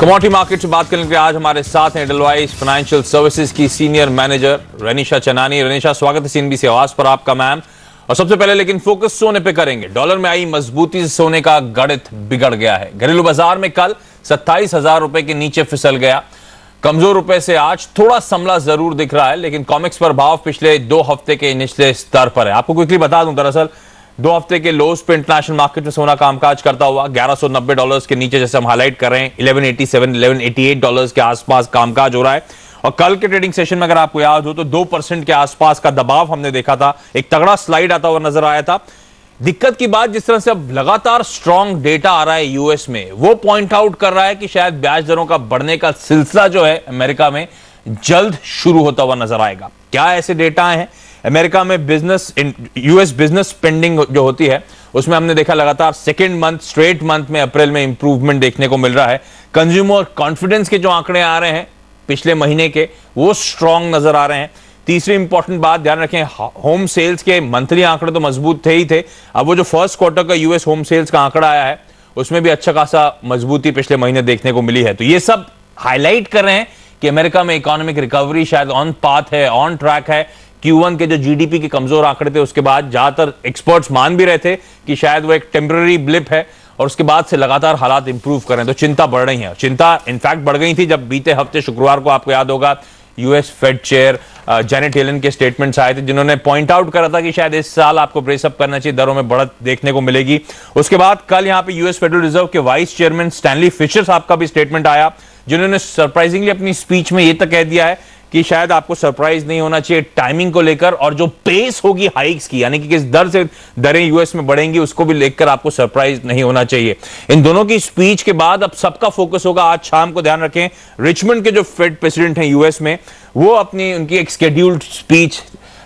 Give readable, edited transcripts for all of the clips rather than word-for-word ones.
Commodity market से बात करने के लिए आज हमारे साथ हैं एडलवाइस फाइनेंशियल सर्विसेज की सीनियर मैनेजर रनीशा चनानी। रनीशा, स्वागत है सीएनबीसी आवाज पर आपका मैम। और सबसे पहले लेकिन फोकस सोने पे करेंगे। डॉलर में आई मजबूती से सोने का गणित बिगड़ गया है। घरेलू बाजार में कल 27,000 रुपए के नीचे फिसल गया। कमजोर रुपए से आज थोड़ा संभला जरूर दिख रहा है, लेकिन कॉमिक्स पर भाव पिछले 2 हफ्ते के निचले स्तर पर है। आपको क्विकली बता दूं, दरअसल 2 हफ्ते के लोज पे इंटरनेशनल मार्केट में सोना कामकाज करता हुआ $1190 के नीचे, जैसे हम हाईलाइट कर रहे हैं, 1187 $1188 के आसपास कामकाज हो रहा है। और कल के ट्रेडिंग सेशन में अगर आपको याद हो तो 2% के आसपास का दबाव हमने देखा था, एक तगड़ा स्लाइड आता हुआ नजर आया था। दिक्कत की बात, जिस तरह से अब लगातार स्ट्रॉन्ग डेटा आ रहा है यूएस में, वो पॉइंट आउट कर रहा है कि शायद ब्याज दरों का बढ़ने का सिलसिला जो है अमेरिका में जल्द शुरू होता हुआ नजर आएगा। क्या ऐसे डेटा हैं? अमेरिका में यूएस बिजनेस स्पेंडिंग जो होती है उसमें हमने देखा लगातार सेकेंड मंथ स्ट्रेट मंथ में अप्रैल में इंप्रूवमेंट देखने को मिल रहा है। कंज्यूमर कॉन्फिडेंस के जो आंकड़े आ रहे हैं पिछले महीने के, वो स्ट्रॉन्ग नजर आ रहे हैं। तीसरी इंपॉर्टेंट बात ध्यान रखें, होम सेल्स के मंथली आंकड़े तो मजबूत थे ही थे। अब वो जो फर्स्ट क्वार्टर का यूएस होम सेल्स का आंकड़ा आया है उसमें भी अच्छा खासा मजबूती पिछले महीने देखने को मिली है। तो ये सब हाईलाइट कर रहे हैं कि अमेरिका में इकोनॉमिक रिकवरी शायद ऑन पाथ है, ऑन ट्रैक है। Q1 के जो जीडीपी के कमजोर आंकड़े थे उसके बाद ज्यादातर एक्सपर्ट्स मान भी रहे थे कि शायद वो एक टेम्पररी ब्लिप है, और उसके बाद से लगातार हालात इंप्रूव कर रहे हैं। तो चिंता बढ़ रही है। चिंता इनफैक्ट बढ़ गई थी जब बीते हफ्ते शुक्रवार को, आपको याद होगा, US Fed chair Janet Yellen के स्टेटमेंट्स आए थे, जिन्होंने पॉइंट आउट करा था कि शायद इस साल आपको ब्रेसअप करना चाहिए, दरों में बढ़त देखने को मिलेगी। उसके बाद कल यहां पे यूएस फेडरल रिजर्व के वाइस चेयरमैन स्टैनली फिशर साहब का भी स्टेटमेंट आया, जिन्होंने सरप्राइजिंगली अपनी स्पीच में यह तक कह दिया है कि शायद आपको सरप्राइज नहीं होना चाहिए टाइमिंग को लेकर, और जो पेस होगी हाइक्स की, यानी कि किस दर से दरें यूएस में बढ़ेंगी, उसको भी लेकर आपको सरप्राइज नहीं होना चाहिए। इन दोनों की स्पीच के बाद अब सबका फोकस होगा आज शाम को, ध्यान रखें, रिचमंड के जो फेड प्रेसिडेंट हैं यूएस में, वो उनकी एक स्केड्यूल्ड स्पीच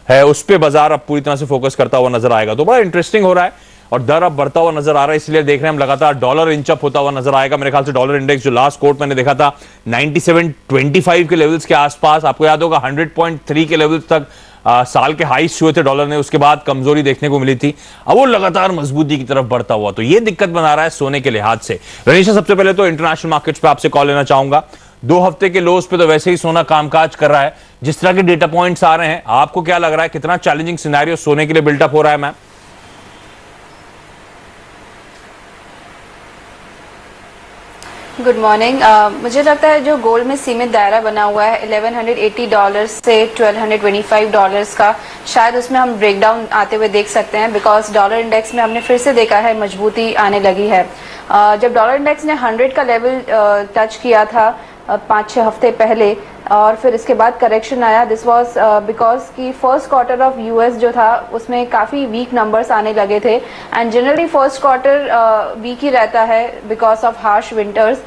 है, उस पर बाजार अब पूरी तरह से फोकस करता हुआ नजर आएगा। तो बड़ा इंटरेस्टिंग हो रहा है और दर अब बढ़ता हुआ नजर आ रहा है, इसलिए देख रहे हैं हम लगातार डॉलर इंचअप होता हुआ नजर आएगा। मेरे ख्याल से डॉलर इंडेक्स जो लास्ट कोर्ट मैंने देखा था 97.25 के लेवल्स के आसपास, आपको याद होगा 100.3 के लेवल्स तक साल के हाईस हुए थे डॉलर ने, उसके बाद कमजोरी देखने को मिली थी। अब वो लगातार मजबूती की तरफ बढ़ता हुआ, तो ये दिक्कत बना रहा है सोने के लिहाज से। रनीशा, सबसे पहले तो इंटरनेशनल मार्केट्स पे आपसे कॉल लेना चाहूंगा। 2 हफ्ते के लोज पे तो वैसे ही सोना कामकाज कर रहा है, जिस तरह के डेटा पॉइंट्स आ रहे हैं, आपको क्या लग रहा है कितना चैलेंजिंग सिनेरियो सोने के लिए बिल्डअप हो रहा है मैम? Good morning. मुझे लगता है जो गोल्ड में सीमित दायरा बना हुआ है $1180 से $1225 का, शायद उसमें हम ब्रेकडाउन आते हुए देख सकते हैं, बिकॉज डॉलर इंडेक्स में हमने फिर से देखा है मजबूती आने लगी है। जब डॉलर इंडेक्स ने 100 का लेवल टच किया था 5-6 हफ्ते पहले, और फिर इसके बाद करेक्शन आया, this was because the first quarter of US जो था उसमें काफ़ी वीक नंबर्स आने लगे थे, and generally first quarter weak ही रहता है because of harsh winters.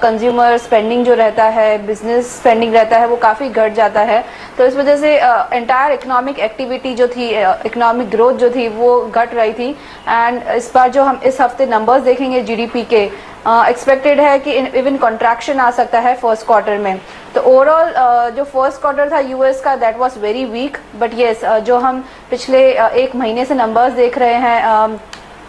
Consumer spending जो रहता है, बिजनेस स्पेंडिंग रहता है, वो काफ़ी घट जाता है। तो इस वजह से एंटायर इकोनॉमिक एक्टिविटी जो थी, इकोनॉमिक ग्रोथ जो थी, वो घट रही थी। एंड इस बार जो हम इस हफ्ते नंबर्स देखेंगे जीडीपी के, एक्सपेक्टेड है कि इवन कॉन्ट्रैक्शन आ सकता है फर्स्ट क्वार्टर में। तो ओवरऑल जो फर्स्ट क्वार्टर था यूएस का, that was very weak, but yes जो हम पिछले 1 महीने से नंबर्स देख रहे हैं,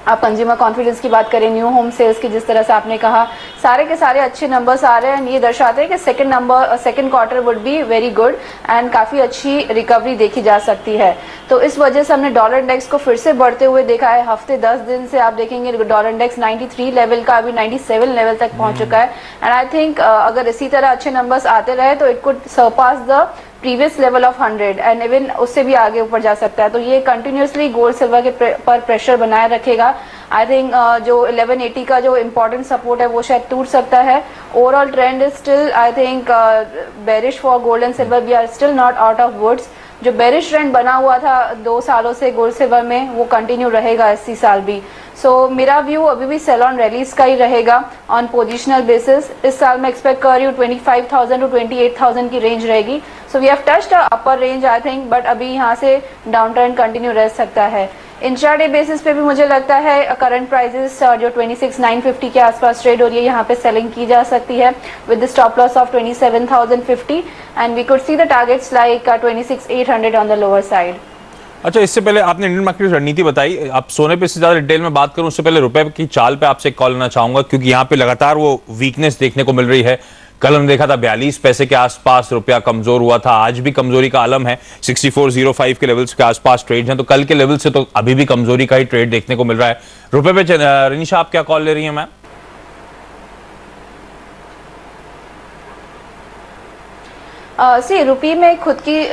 आप कंज्यूमर कॉन्फिडेंस की बात करें, न्यू होम सेल्स की, जिस तरह से आपने कहा, सारे के सारे अच्छे नंबर्स आ रहे हैं। ये दर्शाते हैं कि second quarter would be very good and काफ़ी अच्छी रिकवरी देखी जा सकती है। तो इस वजह से हमने डॉलर इंडेक्स को फिर से बढ़ते हुए देखा है। हफ्ते 10 दिन से आप देखेंगे डॉलर इंडेक्स 93 लेवल का अभी 97 लेवल तक पहुंच चुका है। एंड आई थिंक अगर इसी तरह अच्छे नंबर्स आते रहे तो it could surpass the previous level of 100 and even उससे भी आगे ऊपर जा सकता है। तो ये कंटिन्यूसली गोल्ड सिल्वर के पर प्रेशर बनाए रखेगा। आई थिंक जो 1180 का जो इम्पोर्टेंट सपोर्ट है वो शायद टूट सकता है। Overall trend is still I think bearish for gold and silver, we are still not out of woods. जो बेरिश ट्रेंड बना हुआ था 2 सालों से गोल्ड सिल्वर में, वो कंटिन्यू रहेगा इसी साल भी। सो मेरा व्यू अभी भी सेल ऑन रैलीज का ही रहेगा ऑन पोजिशनल बेसिस। इस साल मैं एक्सपेक्ट कर रही हूँ 25,000 टू 28,000 की रेंज रहेगी। So we have touched upper range I think, but अभी यहाँ से डाउन ट्रेंड कंटिन्यू रह सकता है। इंट्राडे बेसिस पे भी मुझे लगता है करंट प्राइसेस जो 26,950 के आसपास ट्रेड हो रही है, यहाँ पे सेलिंग की जा सकती है with the stop loss of 27,050 and we could see the targets like 26,800 on the lower side. अच्छा, इससे पहले आपने इंडियन मार्केट की रणनीति बताई, आप सोने पे से ज्यादा डिटेल में बात करूं उससे पहले रुपए की चाल पे आपसे कॉल लेना चाहूंगा, क्योंकि यहाँ पे लगातार वो वीकनेस देखने को मिल रही है। कल हमने देखा था 42 पैसे के आसपास रुपया कमजोर हुआ था, आज भी कमजोरी का आलम है, 6405 के लेवल्स के आसपास ट्रेड हैं, तो कल के लेवल से तो अभी भी कमजोरी का ही ट्रेड देखने को मिल रहा है। रुपए पे रनीशा आप क्या कॉल ले रही है मैम? सी रुपी में खुद की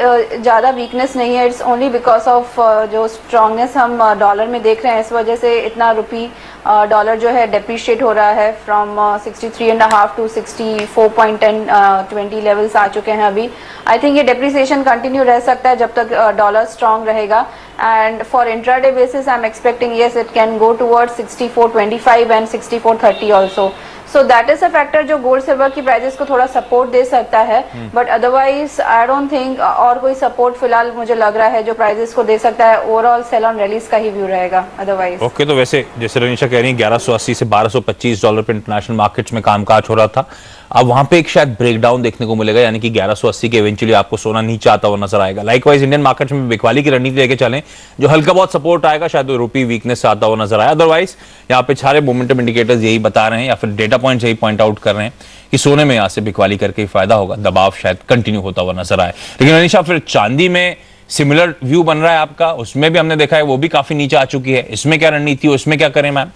ज़्यादा वीकनेस नहीं है, इट्स ओनली बिकॉज ऑफ जो स्ट्रांगनेस हम डॉलर में देख रहे हैं, इस वजह से इतना रुपी डॉलर जो है डेप्रिशिएट हो रहा है। फ्रॉम 63.5 टू 64.10 लेवल्स आ चुके हैं अभी। आई थिंक ये डेप्रिसिएशन कंटिन्यू रह सकता है जब तक डॉलर स्ट्रांग रहेगा। And for intraday basis I am expecting yes it can go towards 64.25 and 64.30 also. So that is a factor जो गोल्ड सिल्वर की प्राइजेस को थोड़ा सपोर्ट दे सकता है, but otherwise I don't think और कोई सपोर्ट फिलहाल मुझे लग रहा है जो प्राइजेस को दे सकता है। ओवरऑल सेल ऑन रिलीज का ही व्यू रहेगा अदरवाइज। ओके, तो वैसे जैसे रनीशा कह रही है 1180 से 1225 डॉलर पे इंटरनेशनल मार्केट्स में कामकाज हो रहा था, अब वहां पे एक शायद ब्रेकडाउन देखने को मिलेगा, यानी कि 1180 के इवेंचुअली आपको सोना नीचे आता हुआ नजर आएगा। लाइकवाइज इंडियन मार्केट्स में बिकवाली की रणनीति लेके चलें, जो हल्का बहुत सपोर्ट आएगा शायद रुपी वीकनेस से आता हुआ नजर आया। अदरवाइज यहाँ पे सारे मोमेंटम इंडिकेटर्स यही बता रहे हैं या फिर डेटा पॉइंट्स यही पॉइंट आउट कर रहे हैं कि सोने में यहाँ से बिकवाली करके ही फायदा होगा, दबाव शायद कंटिन्यू होता हुआ नजर आए। लेकिन अनिशा फिर चांदी में सिमिलर व्यू बन रहा है आपका, उसमें भी हमने देखा है वो भी काफी नीचे आ चुकी है, इसमें क्या रणनीति हो, इसमें क्या करें मैम?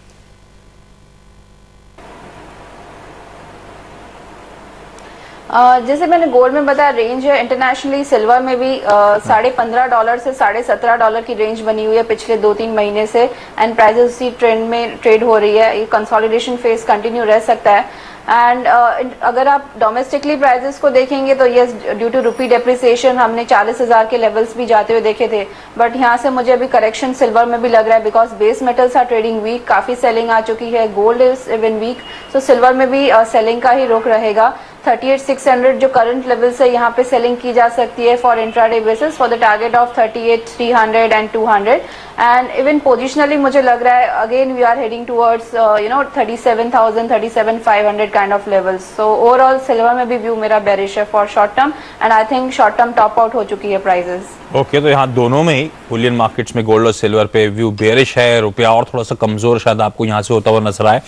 जैसे मैंने गोल्ड में बताया रेंज है, इंटरनेशनली सिल्वर में भी $15.5 से $17 की रेंज बनी हुई है पिछले 2-3 महीने से, एंड प्राइसेस उसी ट्रेंड में ट्रेड हो रही है। ये कंसोलिडेशन फेज कंटिन्यू रह सकता है। एंड अगर आप डोमेस्टिकली प्राइसेस को देखेंगे तो yes, due to rupee depreciation हमने 40,000 के लेवल्स भी जाते हुए देखे थे, बट यहाँ से मुझे अभी करेक्शन सिल्वर में भी लग रहा है, because base metals are trading weak, काफी सेलिंग आ चुकी है, gold is even weak, so silver में भी सेलिंग का ही रुख रहेगा। 38,600 जो करंट लेवल्स है यहाँ पे सेलिंग की जा सकती है for intraday basis for the target of 38,300 and 200, and even positionally मुझे लग रहा है again we are heading towards 37,000 37,500 kind of levels. So overall silver में भी व्यू मेरा बेरिश है for short term, and I think short term top out हो चुकी है प्राइजेस। ओके, तो यहाँ दोनों में ही बुलियन मार्केट्स में गोल्ड और सिल्वर पे व्यू बेरिश है, रुपया और थोड़ा सा कमजोर शायद आपको यहाँ से होता हुआ नजर आए।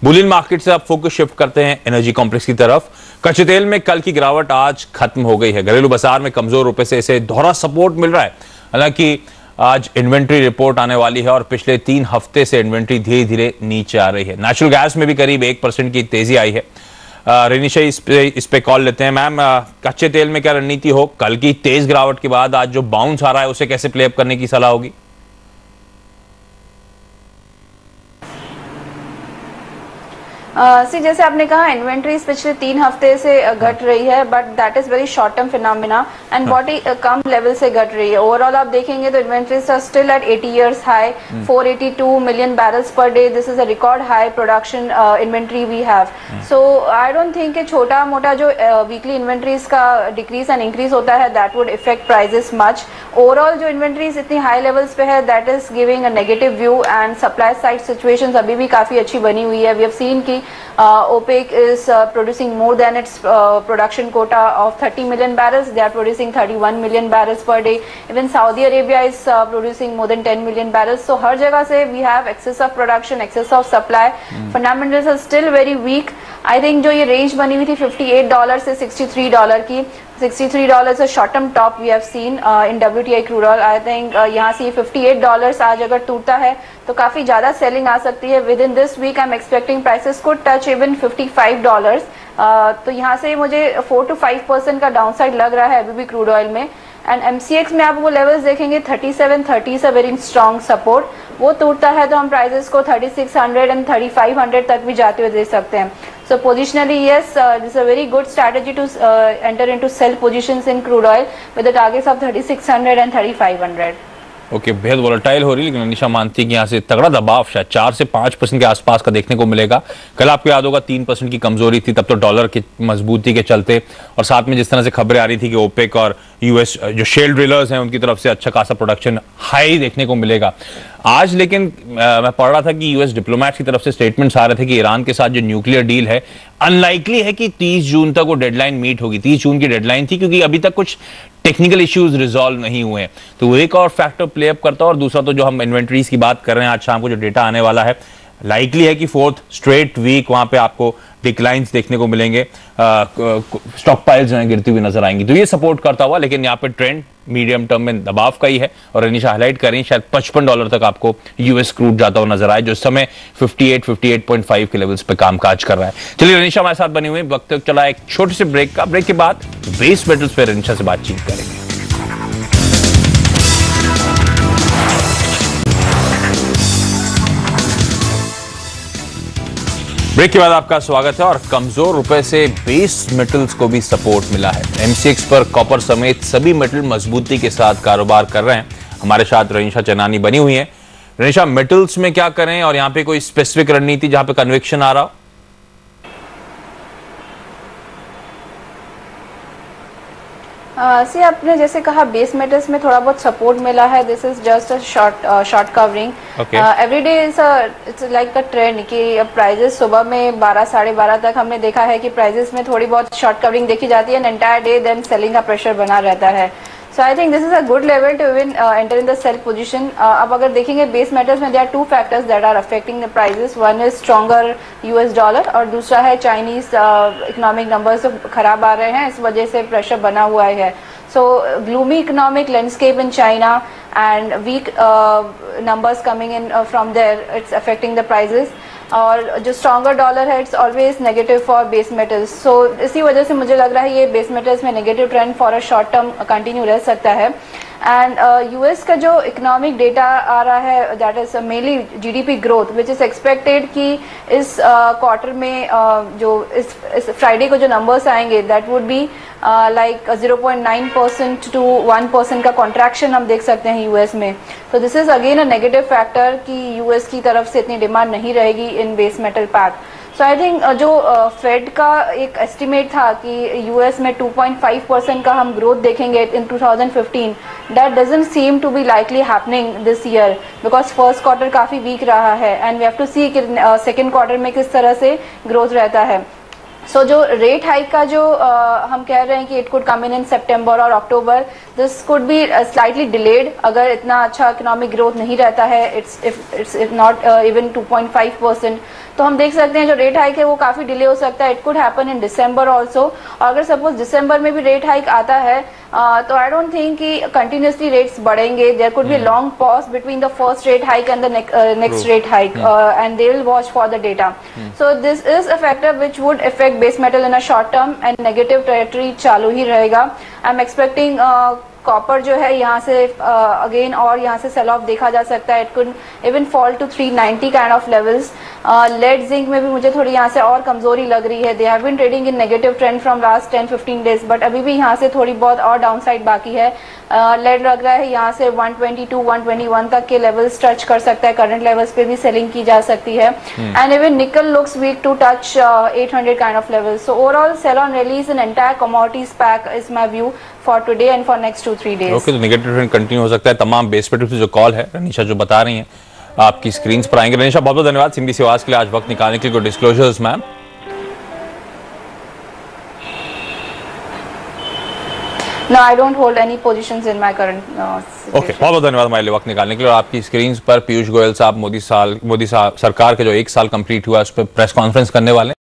बुलियन मार्केट से आप फोकस शिफ्ट करते हैं एनर्जी कॉम्प्लेक्स की तरफ। कच्चे तेल में कल की गिरावट आज खत्म हो गई है, घरेलू बाजार में कमजोर रुपए से इसे दोहरा सपोर्ट मिल रहा है। हालांकि आज इन्वेंट्री रिपोर्ट आने वाली है और पिछले 3 हफ्ते से इन्वेंट्री धीरे धीरे नीचे आ रही है। नेचुरल गैस में भी करीब 1% की तेजी आई है। रेनिशा इस पे कॉल लेते हैं। मैम, कच्चे तेल में क्या रणनीति हो, कल की तेज गिरावट के बाद आज जो बाउंस आ रहा है उसे कैसे प्ले अप करने की सलाह होगी? जैसे आपने कहा इन्वेंट्रीज पिछले 3 हफ्ते से घट रही है, but that is very short term phenomena and बहुत ही कम लेवल से घट रही है। ओवरऑल आप देखेंगे तो inventories are still at 80 years high, 482 million barrels पर day. This is a record high production inventory we have. So I don't think कि छोटा मोटा जो वीकली इन्वेंट्रीज का डिक्रीज एंड इंक्रीज होता है that would effect prices much. Overall जो inventories इतनी हाई लेवल्स पे है that is giving a negative view, and supply side situations अभी भी काफी अच्छी बनी हुई है। वी हैव सीन की OPEC is producing more than its production quota of 30 million barrels. They are producing 31 million barrels per day. Even Saudi Arabia is producing more than 10 million barrels. So हर जगह से we have excess of production, excess of supply. Fundamentals are still very weak. I think जो ये range बनी हुई थी $58 से $63 की, $63 a short term top we have seen in WTI crude oil. I think यहाँ से $58 आज अगर टूटता है तो काफी ज्यादा सेलिंग आ सकती है। Within this week I am expecting prices को टच इवन $55। तो यहाँ से मुझे 4 to 5% का डाउनसाइड लग रहा है अभी भी क्रूड ऑयल में। एंड MCX में आप वो लेवल्स देखेंगे 3730 से वेरी स्ट्रॉन्ग सपोर्ट, वो टूटता है तो हम प्राइसेस को 3600 एंड 3500 तक भी जाते हुए दे सकते हैं। So positionally, yes, this is a very good strategy to enter into sell positions in crude oil with the targets of 3600 and 3500. Okay, बेहद वोलेटाइल हो रही है, लेकिन अनिशा मानती है कि यहाँ से तगड़ा दबाव शायद 4 से 5% के आसपास का देखने को मिलेगा। कल आपको याद होगा 3% की कमजोरी थी, तब तो डॉलर की मजबूती के चलते, और साथ में जिस तरह से खबरें आ रही थी कि ओपेक और यूएस जो शेल ड्रिलर्स हैं उनकी तरफ से अच्छा खासा प्रोडक्शन हाई देखने को मिलेगा आज। लेकिन मैं पढ़ रहा था कि यूएस डिप्लोमैट्स की तरफ से स्टेटमेंट्स आ रहे थे कि ईरान के साथ जो न्यूक्लियर डील है अनलाइकली है कि 30 जून तक वो डेडलाइन मीट होगी। 30 जून की डेडलाइन थी, क्योंकि अभी तक कुछ टेक्निकल इश्यूज रिजॉल्व नहीं हुए हैं, तो वो एक और फैक्टर प्ले अप करता है। और दूसरा तो जो हम इन्वेंट्रीज की बात कर रहे हैं, आज शाम को जो डेटा आने वाला है, लाइकली है कि फोर्थ स्ट्रेट वीक वहां पे आपको डिक्लाइंस देखने को मिलेंगे, स्टॉक पाइल्स जो है गिरती हुई नजर आएंगी, तो ये सपोर्ट करता हुआ, लेकिन यहाँ पे ट्रेंड मीडियम टर्म में दबाव का ही है। और रनीशा हाईलाइट करें शायद $55 तक आपको यूएस क्रूड जाता हुआ नजर आए, जो इस समय 58-58.5 के लेवल्स पे कामकाज कर रहा है। चलिए रनीशा हमारे साथ बनी हुई, वक्त चला एक छोटे से ब्रेक का। ब्रेक के बाद बेस मेटल्स पे रनीशा से बातचीत करेंगे। ब्रेक के बाद आपका स्वागत है। और कमजोर रुपए से बेस मेटल्स को भी सपोर्ट मिला है। एमसीएक्स पर कॉपर समेत सभी मेटल मजबूती के साथ कारोबार कर रहे हैं। हमारे साथ रनीशा चनानी बनी हुई है। रनीशा, मेटल्स में क्या करें और यहाँ पे कोई स्पेसिफिक रणनीति जहां पे कन्विक्शन आ रहा हो? सी आपने जैसे कहा बेस मेटल्स में थोड़ा बहुत सपोर्ट मिला है। This is just a short covering. Every day it's like a trend कि प्राइजेस सुबह में 12 साढ़े 12 तक हमने देखा है कि प्राइजेस में थोड़ी बहुत शॉर्ट कवरिंग देखी जाती है and entire day then selling का प्रेशर बना रहता है। So I think this is a good level to even enter in the sell position. अब अगर देखेंगे बेस मेटल्स में there are two factors that are affecting the prices. One is stronger US dollar और दूसरा है Chinese economic numbers खराब आ रहे हैं, इस वजह से प्रेशर बना हुआ है। So gloomy economic landscape in China and weak numbers coming in from there, it's affecting the prices. और जो स्ट्रॉन्गर डॉलर है it's always negative for base metals. So इसी वजह से मुझे लग रहा है ये बेस मेटल्स में negative trend for a short term continue रह सकता है। एंड यूएस का जो इकोनॉमिक डेटा आ रहा है that is mainly GDP growth which is expected कि इस क्वार्टर में जो इस फ्राइडे को जो नंबर्स आएंगे that would be like 0.9% to 1% का कॉन्ट्रैक्शन हम देख सकते हैं यूएस में। तो this is again a negative factor कि यूएस की तरफ से इतनी डिमांड नहीं रहेगी in base metal pack. So I think जो फेड का एक एस्टिमेट था कि यूएस में 2.5% का हम ग्रोथ देखेंगे in 2015, that doesn't seem to be likely happening this year because first quarter काफ़ी वीक रहा है and we have to see कि सेकेंड क्वार्टर में किस तरह से ग्रोथ रहता है। सो जो रेट हाइक का जो हम कह रहे हैं कि it could come in September और October, this could be slightly delayed अगर इतना अच्छा इकोनॉमिक ग्रोथ नहीं रहता है। It's not even 2.5%। तो हम देख सकते हैं जो रेट हाइक है वो काफी डिले हो सकता है। It could happen in December also. और अगर सपोज दिसंबर में भी रेट हाइक आता है तो आई डोंट थिंक कि कंटिन्यूसली रेट्स बढ़ेंगे। There could be long pause between the first rate hike and the next rate hike and they will watch for the data. So this is a factor which would effect base metal in a short term and negative territory चालू ही रहेगा। आई am expecting copper जो है यहाँ से again और यहाँ से सेल ऑफ देखा जा सकता है। It could even fall to 390 kind of levels. Lead zinc में भी मुझे थोड़ी यहाँ से और कमजोरी लग रही है। They have been trading in negative trend from last 10-15 days but अभी भी यहाँ से थोड़ी बहुत और डाउनसाइड बाकी है। लेड लग रहा है यहाँ से 122-121 तक के लेवल्स टच कर सकता है। करंट लेवल्स पे भी सेलिंग की जा सकती है and even nickel looks weak to touch 800 kind of levels. So overall sell on rallies in entire commodities pack is my view for today and for next 2-3 days. Okay, तो negative trend continue हो सकता है। तमाम base metal से जो call है रनीशा जो बता रही हैं आपकी स्क्रीन पर आएंगे। रनीशा बहुत बहुत धन्यवाद सिंधी आवाज के लिए आज वक्त निकालने के लिए। Disclosures ma'am. No, I don't hold any positions in my current situation. Okay, बहुत बहुत धन्यवाद हमारे लिए वक्त निकालने के लिए। और आपकी स्क्रीन पर पीयूष गोयल साहब मोदी सरकार के जो 1 साल कंप्लीट हुआ उस पर प्रेस कॉन्फ्रेंस करने वाले हैं।